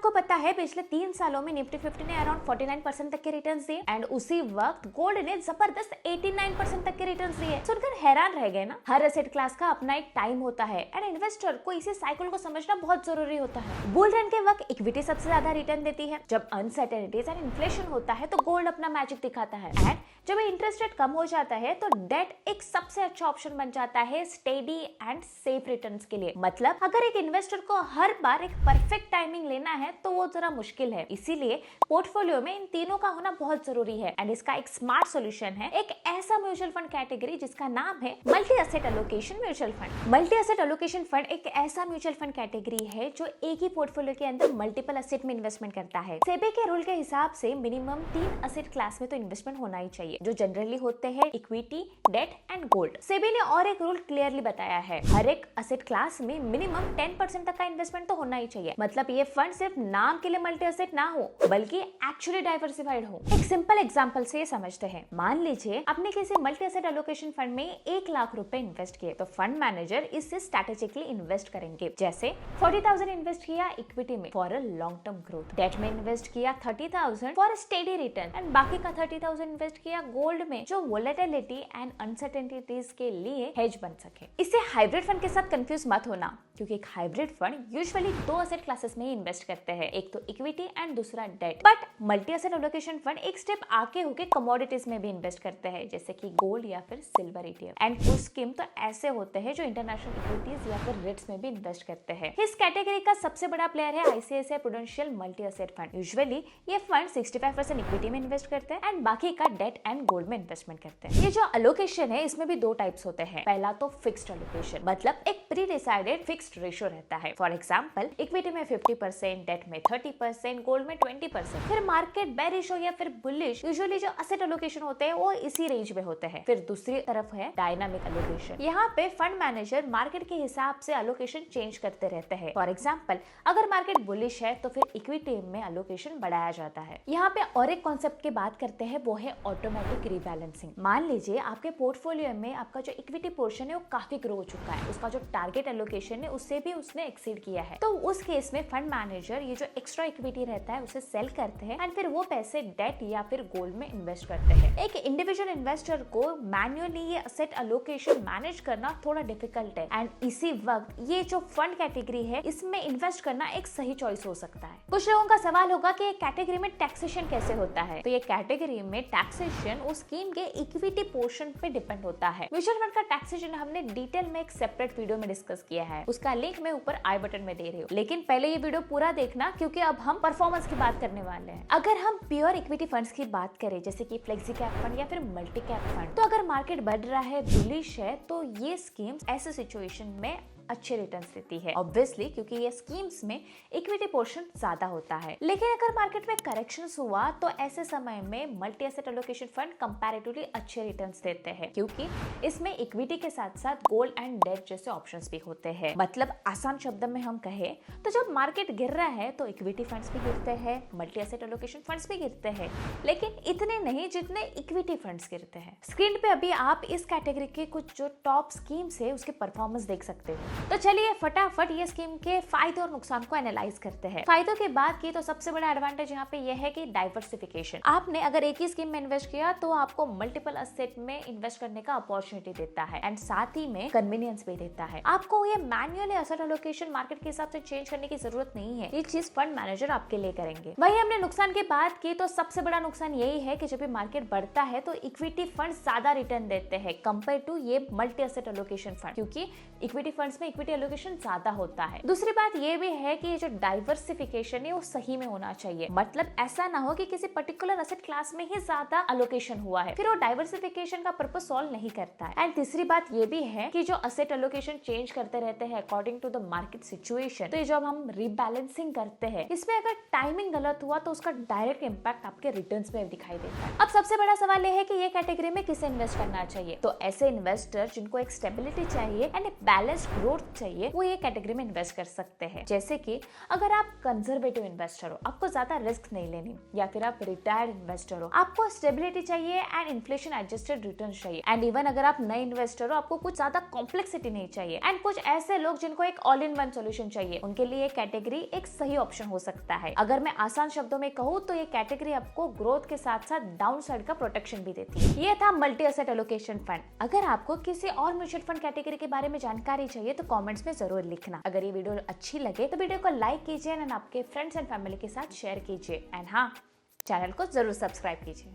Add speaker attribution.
Speaker 1: आपको पता है पिछले 3 सालों में निफ्टी 50 ने अराउंड 49% तक के रिटर्न्स दिए एंड उसी वक्त गोल्ड ने जबरदस्त 89% तक के रिटर्न्स दिए। सुनकर हैरान रह गए ना। हर एसेट क्लास का अपना एक टाइम होता है एंड इन्वेस्टर को इसी साइकिल को समझना बहुत जरूरी होता है। बुल रन के वक्त इक्विटी सबसे ज्यादा रिटर्न देती है। जब अनसर्टेनिटीज एंड इन्फ्लेशन होता है तो गोल्ड अपना मैजिक दिखाता है एंड जब इंटरेस्ट रेट कम हो जाता है तो डेट एक सबसे अच्छा ऑप्शन बन जाता है स्टेडी एंड सेफ रिटर्न्स के लिए। मतलब अगर एक इन्वेस्टर को हर बार एक परफेक्ट टाइमिंग लेना है तो वो जरा मुश्किल है। इसीलिए पोर्टफोलियो में इन तीनों का होना बहुत जरूरी है एंड इसका एक स्मार्ट सॉल्यूशन है एक ऐसा म्यूचुअल फंड कैटेगरी जिसका नाम है multi asset allocation mutual fund. Multi asset allocation fund एक ऐसा म्यूचुअल फंड कैटेगरी है जो एक ही पोर्टफोलियो के अंदर मल्टीपल एसेट में इन्वेस्टमेंट करता है। सेबी के रूल के हिसाब से मिनिमम 3 एसेट क्लास में तो इन्वेस्टमेंट होना ही चाहिए जो जनरली होते हैं equity, debt and gold. SEBI ने और एक रूल क्लियरली बताया है हर एक एसेट क्लास में मिनिमम 10% तक का इन्वेस्टमेंट तो होना ही चाहिए। मतलब ये फंड सिर्फ नाम के लिए मल्टी एसेट ना हो बल्कि एक्चुअली डाइवर्सिफाइड हो। एक सिंपल एग्जांपल से ये समझते हैं। मान लीजिए आपने किसी मल्टी एसेट एलोकेशन फंड में 1 लाख रुपए इन्वेस्ट किए तो फंड मैनेजर इससे स्ट्रेटेजिकली इन्वेस्ट करेंगे। जैसे 40,000 इन्वेस्ट किया इक्विटी में for a long term growth, debt में इन्वेस्ट किया 30,000 फॉर स्टेडी रिटर्न एंड बाकी का 30,000 इन्वेस्ट किया गोल्ड में जो वोलेटिलिटी एंड अनसर्टेनिटीज के लिए हेज बन सके। इससे हाइब्रिड फंड के साथ कंफ्यूज मत होना क्योंकि एक hybrid fund usually 2 asset classes में ही इन्वेस्ट करते हैं, एक तो इक्विटी एंड दूसरा debt. But multi asset allocation fund एक स्टेप आगे होके कमोडिटीज में भी इन्वेस्ट करते हैं जैसे कि गोल्ड या फिर सिल्वर ETF एंड कुछ स्कीम तो ऐसे होते हैं जो इंटरनेशनल इक्विटीज या फिर रिट्स में भी इन्वेस्ट करते हैं। इस कैटेगरी का सबसे बड़ा प्लेयर है ICICI prudential multi asset fund. Usually ये फंड 65% इक्विटी में इन्वेस्ट करते हैं एंड बाकी का डेट एंड गोल्ड में इन्वेस्टमेंट करते हैं। ये जो एलोकेशन है इसमें भी 2 टाइप्स होते हैं। पहला तो फिक्स्ड एलोकेशन, मतलब एक प्री डिसाइडेड फिक्स्ड रेशियो रहता है। फॉर एग्जांपल इक्विटी में 50%, डेट में 30%, गोल्ड में 20%। फिर मार्केट बेरिश हो या फिर बुलिश, यूजुअली जो एसेट एलोकेशन होते हैं वो इसी रेंज में होते हैं। फिर दूसरी तरफ है डायनामिक एलोकेशन। यहाँ पे फंड मैनेजर मार्केट के हिसाब से एलोकेशन चेंज करते रहते हैं। फॉर एग्जांपल अगर मार्केट बुलिश है तो फिर इक्विटी में एलोकेशन बढ़ाया जाता है। यहाँ पे और एक कॉन्सेप्ट की बात करते हैं वो है ऑटोमेटिक रीबैलेंसिंग। मान लीजिए आपके पोर्टफोलियो में आपका जो इक्विटी पोर्शन है वो काफी ग्रो हो चुका है, उसका जो टारगेट एलोकेशन है उससे भी उसने एक्सीड किया है, तो उस केस में फंड मैनेजर ये जो एक्स्ट्रा इक्विटी रहता है उसे सेल करते हैं एंड फिर वो पैसे डेट या फिर गोल्ड में इन्वेस्ट करते हैं। एक इंडिविजुअल इन्वेस्टर को मैन्युअली ये एसेट एलोकेशन मैनेज करना थोड़ा डिफिकल्ट है एंड इसी वक्त ये जो फंड कैटेगरी है इसमें इन्वेस्ट करना एक सही चॉइस हो सकता है। कुछ लोगों का सवाल होगा कि कैटेगरी में टैक्सेशन कैसे होता है, तो ये कैटेगरी में टैक्सेशन उस स्कीम के इक्विटी पोर्शन पे डिपेंड होता है। म्यूचुअल फंड का टैक्सेशन हमने डिटेल में एक सेपरेट वीडियो में डिस्कस किया है, उसका लिंक मैं ऊपर आई बटन में दे रही हूँ, लेकिन पहले ये वीडियो पूरा देखना क्योंकि अब हम परफॉर्मेंस की बात करने वाले हैं। अगर हम प्योर इक्विटी फंड्स की बात करें जैसे कि फ्लेक्सी कैप फंड या फिर मल्टी कैप फंड, तो अगर मार्केट बढ़ रहा है, बुलिश है, तो ये स्कीम्स ऐसे सिचुएशन में अच्छे रिटर्न्स देती है ऑब्वियसली क्योंकि ये स्कीम्स में इक्विटी पोर्शन ज्यादा होता है। लेकिन अगर मार्केट में करेक्शंस हुआ तो ऐसे समय में multi asset allocation fund comparatively अच्छे रिटर्न्स देते हैं क्योंकि इसमें इक्विटी के साथ साथ गोल्ड एंड डेट जैसे ऑप्शंस भी होते हैं। मतलब आसान शब्द में हम कहें तो जब मार्केट गिर रहा है तो इक्विटी फंड्स भी गिरते हैं, मल्टी एसेट एलोकेशन फंड्स भी गिरते हैं, लेकिन इतने नहीं जितने इक्विटी फंड्स गिरते हैं। स्क्रीन पे अभी आप इस कैटेगरी के कुछ जो टॉप स्कीम्स है उसके परफॉर्मेंस देख सकते हो। तो चलिए फटाफट ये स्कीम के फायदे और नुकसान को एनालाइज करते हैं। फायदों की बात की तो सबसे बड़ा एडवांटेज यहाँ पे यह है कि डाइवर्सिफिकेशन। आपने अगर एक ही स्कीम में इन्वेस्ट किया तो आपको मल्टीपल एसेट में इन्वेस्ट करने का अपॉर्चुनिटी देता है एंड साथ ही में कन्वीनियंस भी देता है। आपको ये मैन्युअली एसेट एलोकेशन मार्केट के हिसाब से चेंज करने की जरूरत नहीं है, ये चीज फंड मैनेजर आपके लिए करेंगे। वही हमने नुकसान की बात की तो सबसे बड़ा नुकसान यही है कि जब भी मार्केट बढ़ता है तो इक्विटी फंड ज्यादा रिटर्न देते हैं कंपेयर टू ये मल्टी एसेट एलोकेशन फंड, क्योंकि इक्विटी फंड्स में इक्विटी एलोकेशन ज्यादा होता है। दूसरी बात ये भी है कि ये जो डाइवर्सिफिकेशन है वो सही में होना चाहिए। मतलब ऐसा ना हो कि किसी पर्टिकुलर एसेट क्लास में ही ज्यादा एलोकेशन हुआ है, फिर वो डाइवर्सिफिकेशन का पर्पस सॉल्व नहीं करता है। एंड तीसरी बात ये भी है कि जो एसेट एलोकेशन चेंज करते रहते हैं according to the market situation, तो ये जब हम रीबैलेंसिंग करते हैं इसमें अगर टाइमिंग गलत हुआ तो उसका डायरेक्ट इंपैक्ट आपके रिटर्न्स में दिखाई देता है। अब सबसे बड़ा सवाल ये है कि ये कैटेगरी में किसे इन्वेस्ट करना चाहिए। तो ऐसे इन्वेस्टर जिनको एक स्टेबिलिटी चाहिए एंड एक बैलेंस्ड ग्रोथ ग्रोथ चाहिए वो ये कैटेगरी में इन्वेस्ट कर सकते हैं। जैसे कि अगर आप कंजर्वेटिव इन्वेस्टर हो, आपको ज्यादा रिस्क नहीं लेनी, या फिर आप रिटायर्ड इन्वेस्टर हो, आपको स्टेबिलिटी चाहिए एंड इन्फ्लेशन एडजस्टेड रिटर्न चाहिए, एंड इवन अगर आप नए इन्वेस्टर हो, आपको कुछ ज्यादा कॉम्प्लेक्सिटी नहीं चाहिए, एंड कुछ ऐसे लोग जिनको एक ऑल इन वन सोल्यूशन चाहिए, उनके लिए कैटेगरी एक सही ऑप्शन हो सकता है। अगर मैं आसान शब्दों में कहूँ तो ये कैटेगरी आपको ग्रोथ के साथ साथ डाउन साइड का प्रोटेक्शन भी देती है। ये था मल्टी एसेट एलोकेशन फंड। अगर आपको किसी और म्यूचुअल फंड कैटेगरी के बारे में जानकारी चाहिए तो कमेंट्स में जरूर लिखना। अगर ये वीडियो अच्छी लगे तो वीडियो को लाइक कीजिए एंड आपके फ्रेंड्स एंड फैमिली के साथ शेयर कीजिए, एंड हाँ, चैनल को जरूर सब्सक्राइब कीजिए।